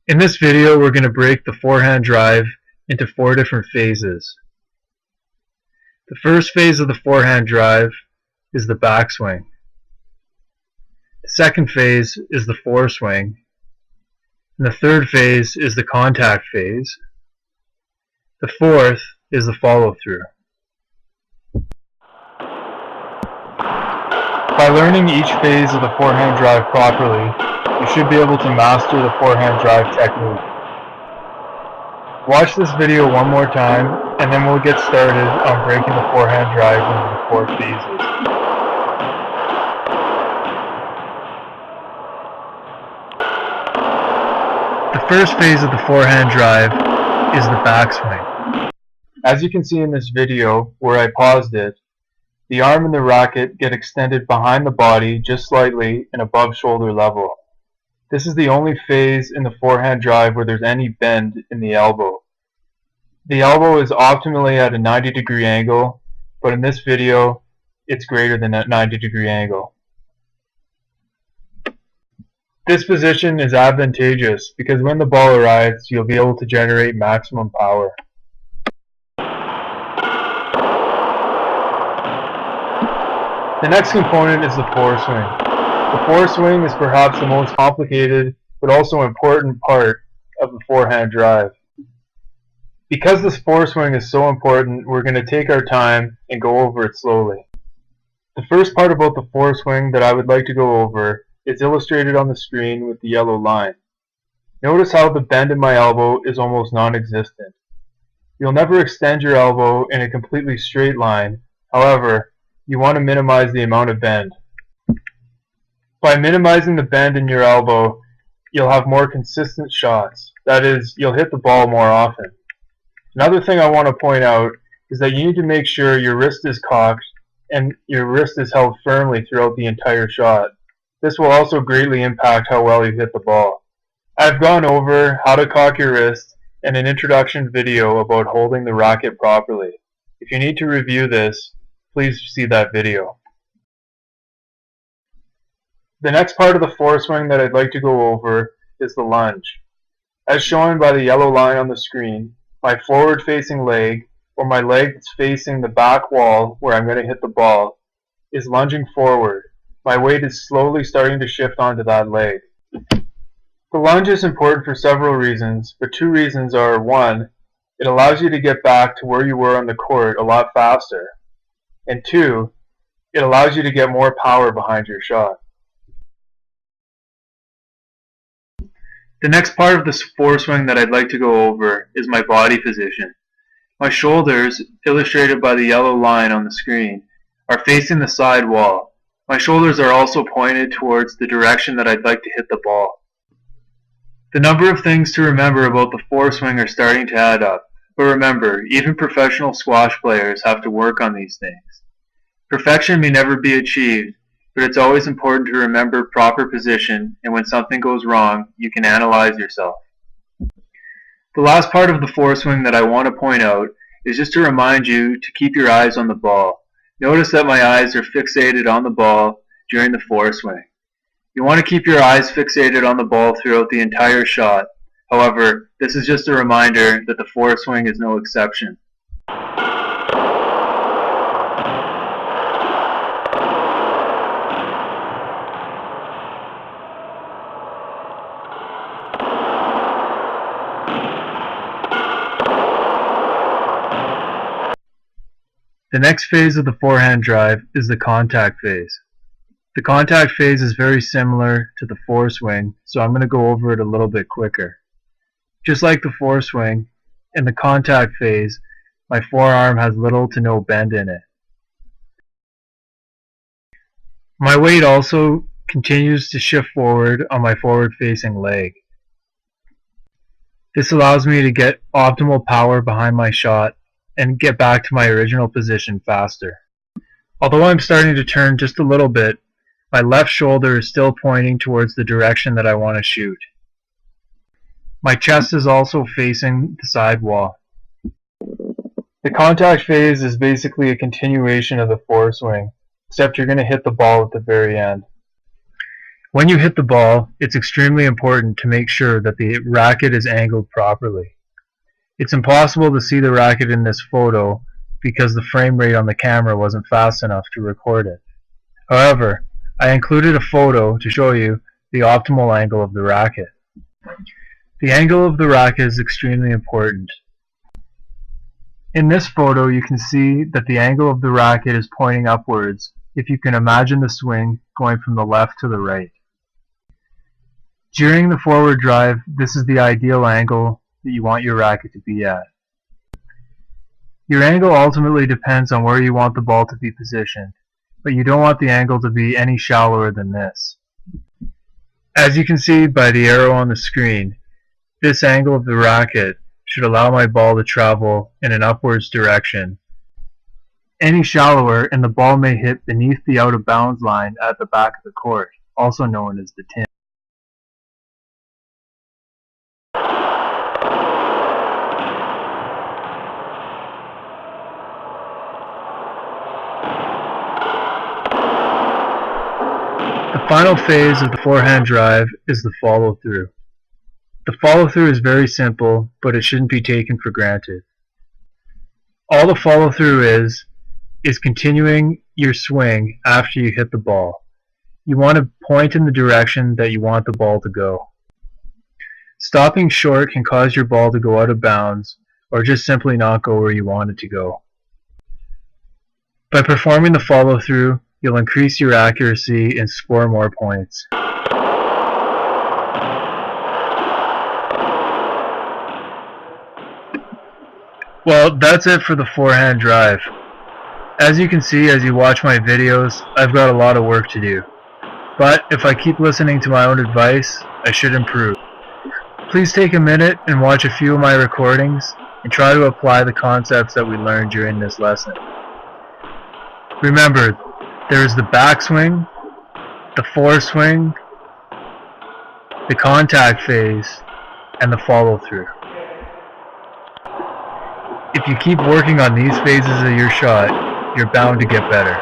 In this video, we're going to break the forehand drive into 4 different phases. The first phase of the forehand drive is the backswing. The second phase is the foreswing. And the third phase is the contact phase. The fourth is the follow-through. By learning each phase of the forehand drive properly, you should be able to master the forehand drive technique. Watch this video one more time, and then we'll get started on breaking the forehand drive into the 4 phases. The first phase of the forehand drive is the backswing. As you can see in this video, where I paused it, the arm and the racket get extended behind the body just slightly and above shoulder level. This is the only phase in the forehand drive where there's any bend in the elbow. The elbow is optimally at a 90-degree angle, but in this video, it's greater than that 90-degree angle. This position is advantageous because when the ball arrives, you'll be able to generate maximum power. The next component is the foreswing. The foreswing is perhaps the most complicated but also important part of the forehand drive. Because this foreswing is so important, we're going to take our time and go over it slowly. The first part about the foreswing that I would like to go over is illustrated on the screen with the yellow line. Notice how the bend in my elbow is almost non-existent. You'll never extend your elbow in a completely straight line. However, you want to minimize the amount of bend. By minimizing the bend in your elbow, you'll have more consistent shots. That is, you'll hit the ball more often. Another thing I want to point out is that you need to make sure your wrist is cocked and your wrist is held firmly throughout the entire shot. This will also greatly impact how well you hit the ball. I've gone over how to cock your wrist in an introduction video about holding the racket properly. If you need to review this, please see that video. The next part of the foreswing that I'd like to go over is the lunge. As shown by the yellow line on the screen, my forward-facing leg, or my leg that's facing the back wall where I'm going to hit the ball, is lunging forward. My weight is slowly starting to shift onto that leg. The lunge is important for several reasons, but 2 reasons are: 1, it allows you to get back to where you were on the court a lot faster, and 2, it allows you to get more power behind your shot. The next part of this foreswing that I'd like to go over is my body position. My shoulders, illustrated by the yellow line on the screen, are facing the side wall. My shoulders are also pointed towards the direction that I'd like to hit the ball. The number of things to remember about the foreswing are starting to add up, but remember, even professional squash players have to work on these things. Perfection may never be achieved, but it's always important to remember proper position, and when something goes wrong, you can analyze yourself. The last part of the foreswing that I want to point out is just to remind you to keep your eyes on the ball. Notice that my eyes are fixated on the ball during the foreswing. You want to keep your eyes fixated on the ball throughout the entire shot. However, this is just a reminder that the foreswing is no exception. The next phase of the forehand drive is the contact phase. The contact phase is very similar to the foreswing, so I'm going to go over it a little bit quicker. Just like the foreswing, in the contact phase, my forearm has little to no bend in it. My weight also continues to shift forward on my forward-facing leg. This allows me to get optimal power behind my shot and get back to my original position faster. Although I'm starting to turn just a little bit, my left shoulder is still pointing towards the direction that I want to shoot. My chest is also facing the side wall. The contact phase is basically a continuation of the foreswing, except you're going to hit the ball at the very end. When you hit the ball, it's extremely important to make sure that the racket is angled properly. It's impossible to see the racket in this photo because the frame rate on the camera wasn't fast enough to record it. However, I included a photo to show you the optimal angle of the racket. The angle of the racket is extremely important. In this photo, you can see that the angle of the racket is pointing upwards if you can imagine the swing going from the left to the right. During the forward drive, this is the ideal angle that you want your racket to be at. Your angle ultimately depends on where you want the ball to be positioned, but you don't want the angle to be any shallower than this. As you can see by the arrow on the screen, this angle of the racket should allow my ball to travel in an upwards direction. Any shallower and the ball may hit beneath the out of bounds line at the back of the court, also known as the tin. The final phase of the forehand drive is the follow-through. The follow-through is very simple, but it shouldn't be taken for granted. All the follow-through is continuing your swing after you hit the ball. You want to point in the direction that you want the ball to go. Stopping short can cause your ball to go out of bounds or just simply not go where you want it to go. By performing the follow-through, you'll increase your accuracy and score more points. Well, that's it for the forehand drive. As you can see as you watch my videos, I've got a lot of work to do. But if I keep listening to my own advice, I should improve. Please take a minute and watch a few of my recordings and try to apply the concepts that we learned during this lesson. Remember, there is the backswing, the foreswing, the contact phase, and the follow-through. If you keep working on these phases of your shot, you're bound to get better.